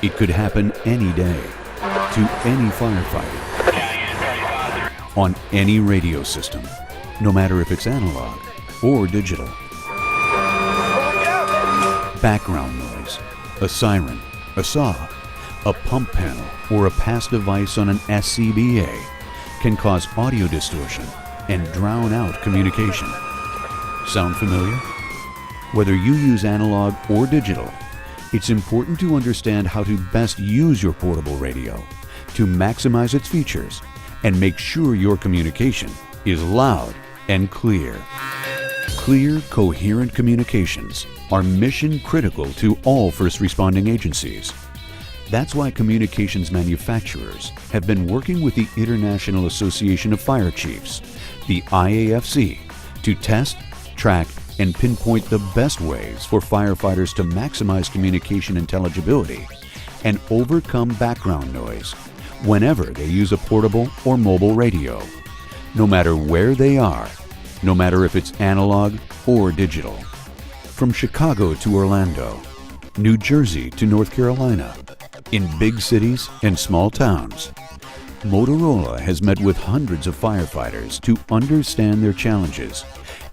It could happen any day, to any firefighter, on any radio system, no matter if it's analog or digital. Background noise, a siren, a saw, a pump panel, or a pass device on an SCBA can cause audio distortion and drown out communication. Sound familiar? Whether you use analog or digital, it's important to understand how to best use your portable radio to maximize its features and make sure your communication is loud and clear. Clear, coherent communications are mission critical to all first responding agencies. That's why communications manufacturers have been working with the International Association of Fire Chiefs, the IAFC, to test, track, and pinpoint the best ways for firefighters to maximize communication intelligibility and overcome background noise whenever they use a portable or mobile radio, no matter where they are, no matter if it's analog or digital. From Chicago to Orlando, New Jersey to North Carolina, in big cities and small towns, Motorola has met with hundreds of firefighters to understand their challenges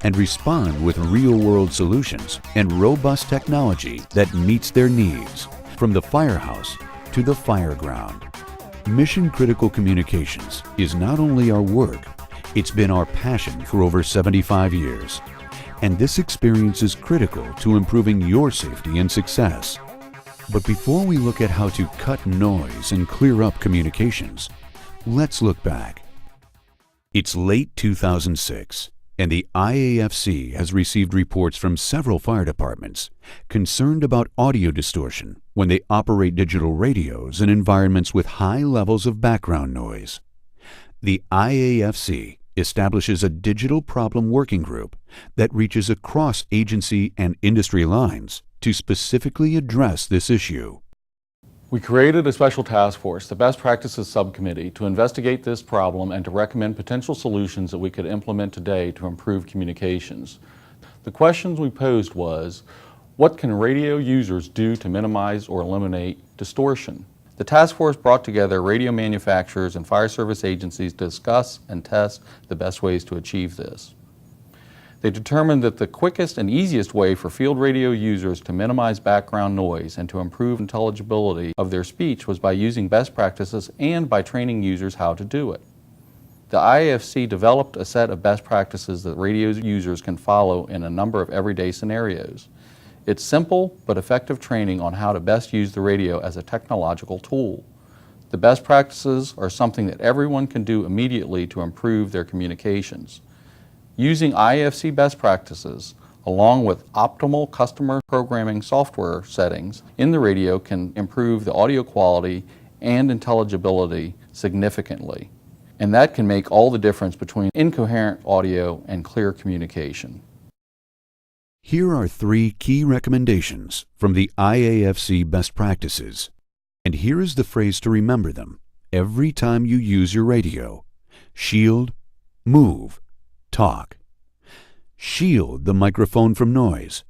and respond with real-world solutions and robust technology that meets their needs, from the firehouse to the fireground. Mission-critical communications is not only our work, it's been our passion for over 75 years. And this experience is critical to improving your safety and success. But before we look at how to cut noise and clear up communications, let's look back. It's late 2006. And the IAFC has received reports from several fire departments concerned about audio distortion when they operate digital radios in environments with high levels of background noise. The IAFC establishes a digital problem working group that reaches across agency and industry lines to specifically address this issue. We created a special task force, the Best Practices Subcommittee, to investigate this problem and to recommend potential solutions that we could implement today to improve communications. The questions we posed was, what can radio users do to minimize or eliminate distortion? The task force brought together radio manufacturers and fire service agencies to discuss and test the best ways to achieve this. They determined that the quickest and easiest way for field radio users to minimize background noise and to improve intelligibility of their speech was by using best practices and by training users how to do it. The IAFC developed a set of best practices that radio users can follow in a number of everyday scenarios. It's simple but effective training on how to best use the radio as a technological tool. The best practices are something that everyone can do immediately to improve their communications. Using IAFC best practices, along with optimal customer programming software settings in the radio, can improve the audio quality and intelligibility significantly. And that can make all the difference between incoherent audio and clear communication. Here are 3 key recommendations from the IAFC best practices. And here is the phrase to remember them every time you use your radio. Shield, move, talk. Shield the microphone from noise.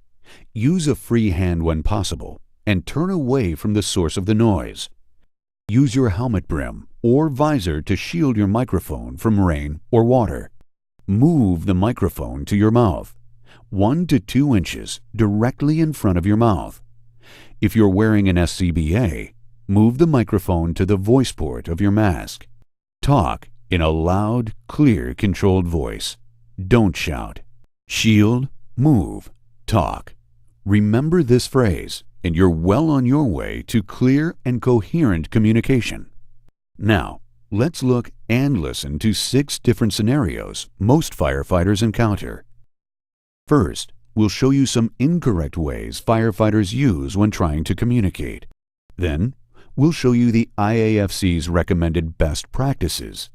Use a free hand when possible and turn away from the source of the noise. Use your helmet brim or visor to shield your microphone from rain or water. Move the microphone to your mouth, 1 to 2 inches directly in front of your mouth. If you're wearing an SCBA, move the microphone to the voice port of your mask. Talk in a loud, clear, controlled voice. Don't shout. Shield, move, talk. Remember this phrase, and you're well on your way to clear and coherent communication. Now, let's look and listen to 6 different scenarios most firefighters encounter. First, we'll show you some incorrect ways firefighters use when trying to communicate. Then, we'll show you the IAFC's recommended best practices.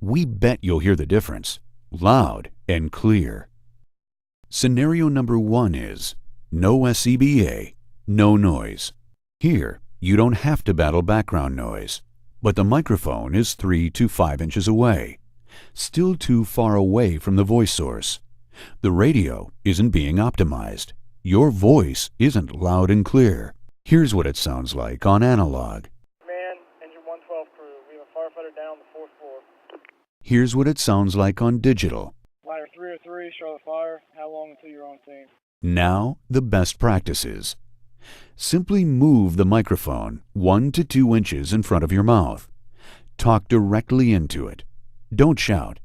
We bet you'll hear the difference, loud and clear. Scenario number 1 is no SCBA, no noise. Here, you don't have to battle background noise, but the microphone is 3 to 5 inches away, still too far away from the voice source. The radio isn't being optimized. Your voice isn't loud and clear. Here's what it sounds like on analog. Command, engine 112 crew. We have a firefighter down on the 4th floor. Here's what it sounds like on digital. Ladder 303, Charlotte Fire. How long until you're on scene? Now, the best practices. Simply move the microphone 1 to 2 inches in front of your mouth. Talk directly into it. Don't shout.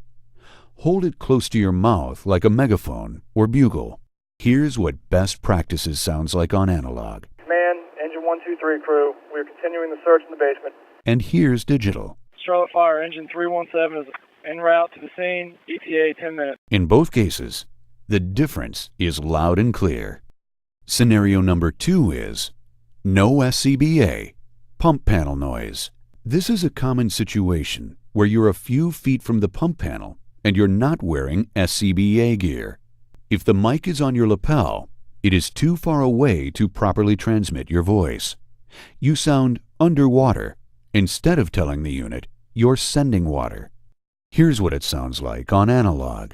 Hold it close to your mouth like a megaphone or bugle. Here's what best practices sounds like on analog. Command, engine 123 crew. We are continuing the search in the basement. And here's digital. Charlotte Fire, engine 317 is en route to the scene. ETA 10 minutes. In both cases, the difference is loud and clear. Scenario number 2 is no SCBA, pump panel noise. This is a common situation where you're a few feet from the pump panel and you're not wearing SCBA gear. If the mic is on your lapel, it is too far away to properly transmit your voice. You sound underwater. Instead of telling the unit, you're sending water. Here's what it sounds like on analog.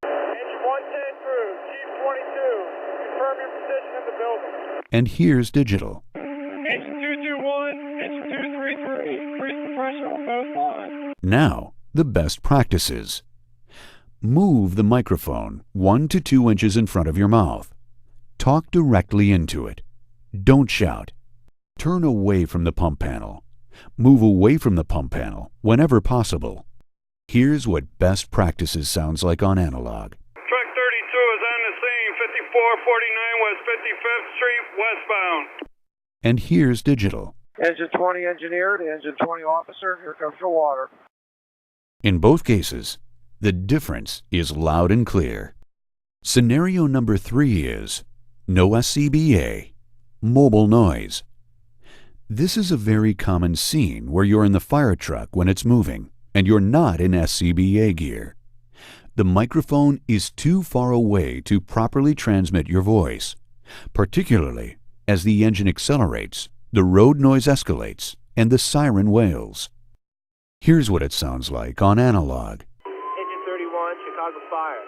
Engine 110 crew, Chief 22. Confirm your position in the building. And here's digital. Engine 221, engine 233. Increase the pressure on both lines. Now, the best practices. Move the microphone 1 to 2 inches in front of your mouth. Talk directly into it. Don't shout. Turn away from the pump panel. Move away from the pump panel whenever possible. Here's what best practices sounds like on analog. Truck 32 is on the scene, 5449 West 55th Street, westbound. And here's digital. Engine 20 engineer to engine 20 officer. Here comes your water. In both cases, the difference is loud and clear. Scenario number 3 is no SCBA, mobile noise. This is a very common scene where you're in the fire truck when it's moving and you're not in SCBA gear. The microphone is too far away to properly transmit your voice, particularly as the engine accelerates, the road noise escalates, and the siren wails. Here's what it sounds like on analog. Engine 31, Chicago Fire.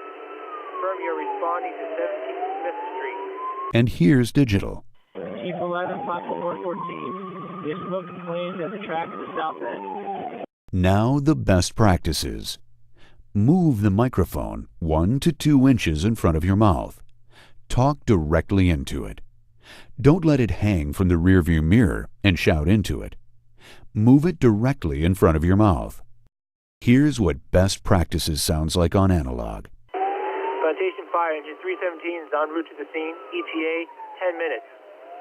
Confirm you're responding to 17th Smith Street. And here's digital. Chief 11, platform 114. This smoking flames at the track at the south end. Now the best practices. Move the microphone 1 to 2 inches in front of your mouth. Talk directly into it. Don't let it hang from the rearview mirror and shout into it. Move it directly in front of your mouth. Here's what best practices sounds like on analog. Plantation Fire, engine 317 is en route to the scene. ETA 10 minutes.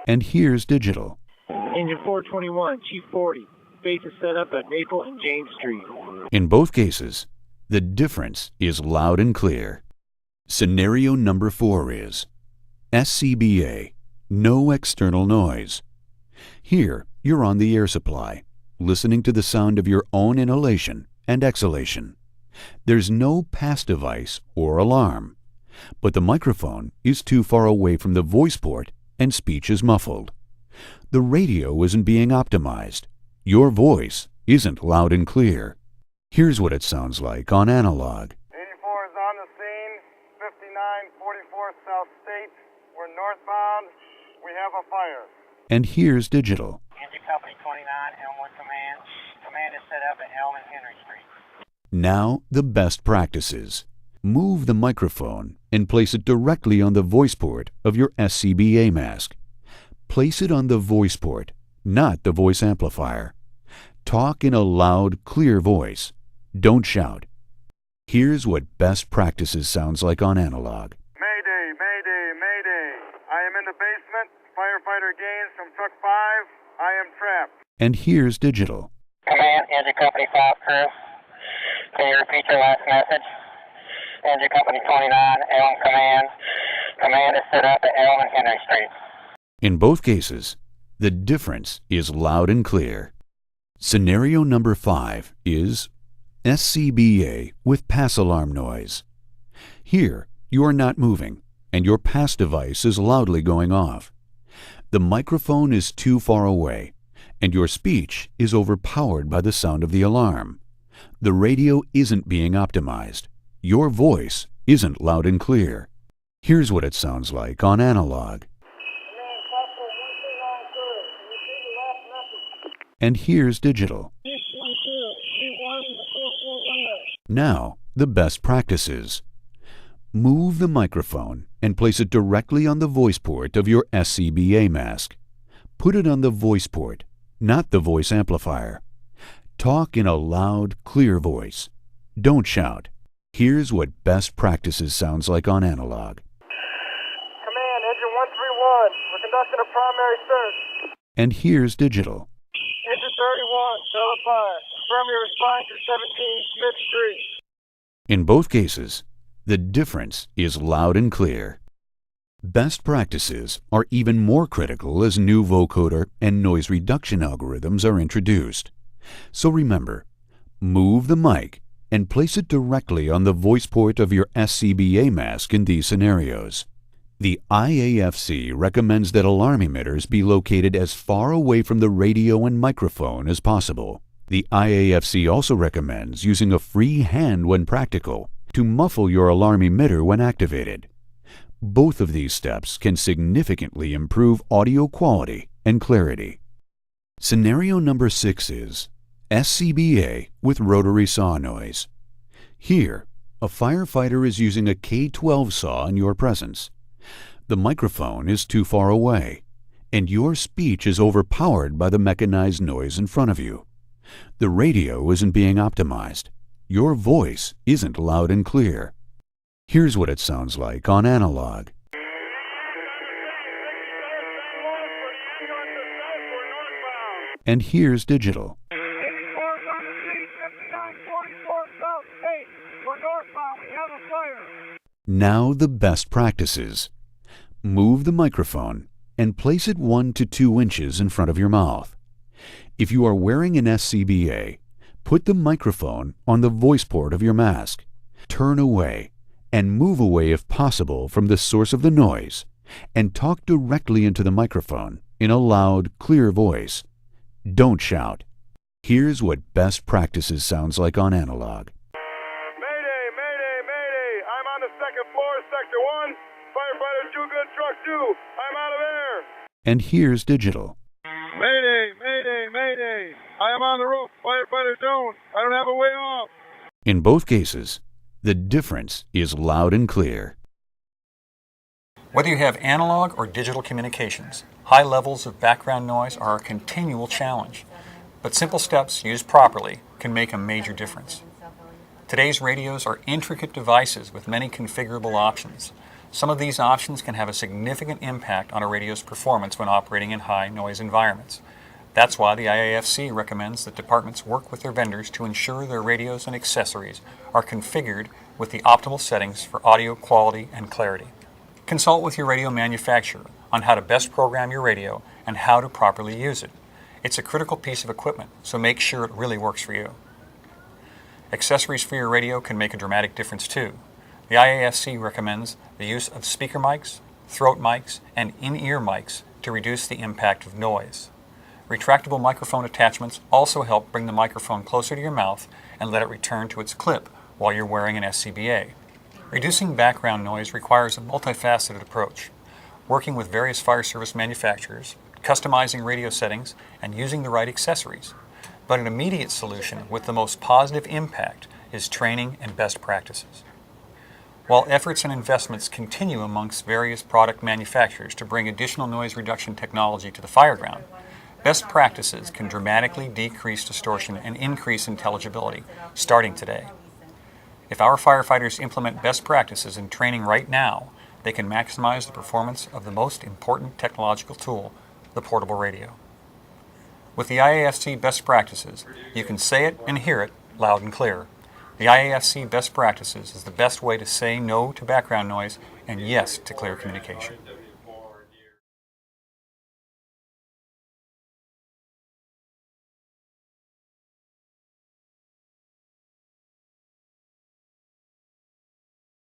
And here's digital. Engine 421, Chief 40. Base is set up at Maple and James Street. In both cases, the difference is loud and clear. Scenario number 4 is SCBA, no external noise. Here, you're on the air supply, listening to the sound of your own inhalation and exhalation. There's no pass device or alarm, but the microphone is too far away from the voice port and speech is muffled. The radio isn't being optimized. Your voice isn't loud and clear. Here's what it sounds like on analog. 84 is on the scene, 5944 South State. We're northbound. We have a fire. And here's digital. Engine Company 29, Elmwood Command. Command is set up at Elm and Henry Street. Now the best practices. Move the microphone and place it directly on the voice port of your SCBA mask. Place it on the voice port, not the voice amplifier. Talk in a loud, clear voice. Don't shout. Here's what best practices sounds like on analog. Mayday, mayday, mayday. I am in the basement. Firefighter Gaines from Truck 5. I am trapped. And here's digital. Command, Engine Company 5 crew. Can you repeat your last message? Engine Company 29, Elm Command. Command is set up at Elm and Henry Street. In both cases, the difference is loud and clear. Scenario number 5 is SCBA with pass alarm noise. Here, you are not moving, and your pass device is loudly going off. The microphone is too far away, and your speech is overpowered by the sound of the alarm. The radio isn't being optimized. Your voice isn't loud and clear. Here's what it sounds like on analog. Command, platform 129 crew. And here's digital. Now, the best practices. Move the microphone and place it directly on the voice port of your SCBA mask. Put it on the voice port, not the voice amplifier. Talk in a loud, clear voice. Don't shout. Here's what best practices sounds like on analog. Command, engine 131. We're conducting a primary search. And here's digital. Engine 31, solid fire. Confirm your response to 17 Smith Street. In both cases, the difference is loud and clear. Best practices are even more critical as new vocoder and noise reduction algorithms are introduced. So remember, move the mic and place it directly on the voice port of your SCBA mask in these scenarios. The IAFC recommends that alarm emitters be located as far away from the radio and microphone as possible. The IAFC also recommends using a free hand when practical to muffle your alarm emitter when activated. Both of these steps can significantly improve audio quality and clarity. Scenario number 6 is SCBA with rotary saw noise. Here, a firefighter is using a K12 saw in your presence. The microphone is too far away, and your speech is overpowered by the mechanized noise in front of you. The radio isn't being optimized. Your voice isn't loud and clear. Here's what it sounds like on analog. And here's digital. Now the best practices. Move the microphone and place it 1 to 2 inches in front of your mouth. If you are wearing an SCBA, put the microphone on the voice port of your mask. Turn away and move away if possible from the source of the noise and talk directly into the microphone in a loud, clear voice. Don't shout. Here's what best practices sounds like on analog. Mayday, mayday, mayday. I'm on the second floor, Sector 1. Firefighter 2, good truck 2. I'm out of air. And here's digital. Mayday, mayday, mayday. I am on the roof. Firefighter don't. I don't have a way off. In both cases, the difference is loud and clear. Whether you have analog or digital communications, high levels of background noise are a continual challenge, but simple steps used properly can make a major difference. Today's radios are intricate devices with many configurable options. Some of these options can have a significant impact on a radio's performance when operating in high noise environments. That's why the IAFC recommends that departments work with their vendors to ensure their radios and accessories are configured with the optimal settings for audio quality and clarity. Consult with your radio manufacturer on how to best program your radio and how to properly use it. It's a critical piece of equipment, so make sure it really works for you. Accessories for your radio can make a dramatic difference too. The IAFC recommends the use of speaker mics, throat mics, and in-ear mics to reduce the impact of noise. Retractable microphone attachments also help bring the microphone closer to your mouth and let it return to its clip while you're wearing an SCBA. Reducing background noise requires a multifaceted approach, working with various fire service manufacturers, customizing radio settings, and using the right accessories. But an immediate solution with the most positive impact is training and best practices. While efforts and investments continue amongst various product manufacturers to bring additional noise reduction technology to the fireground, best practices can dramatically decrease distortion and increase intelligibility starting today. If our firefighters implement best practices in training right now, they can maximize the performance of the most important technological tool, the portable radio. With the IAFC best practices, you can say it and hear it loud and clear. The IAFC best practices is the best way to say no to background noise and yes to clear communication.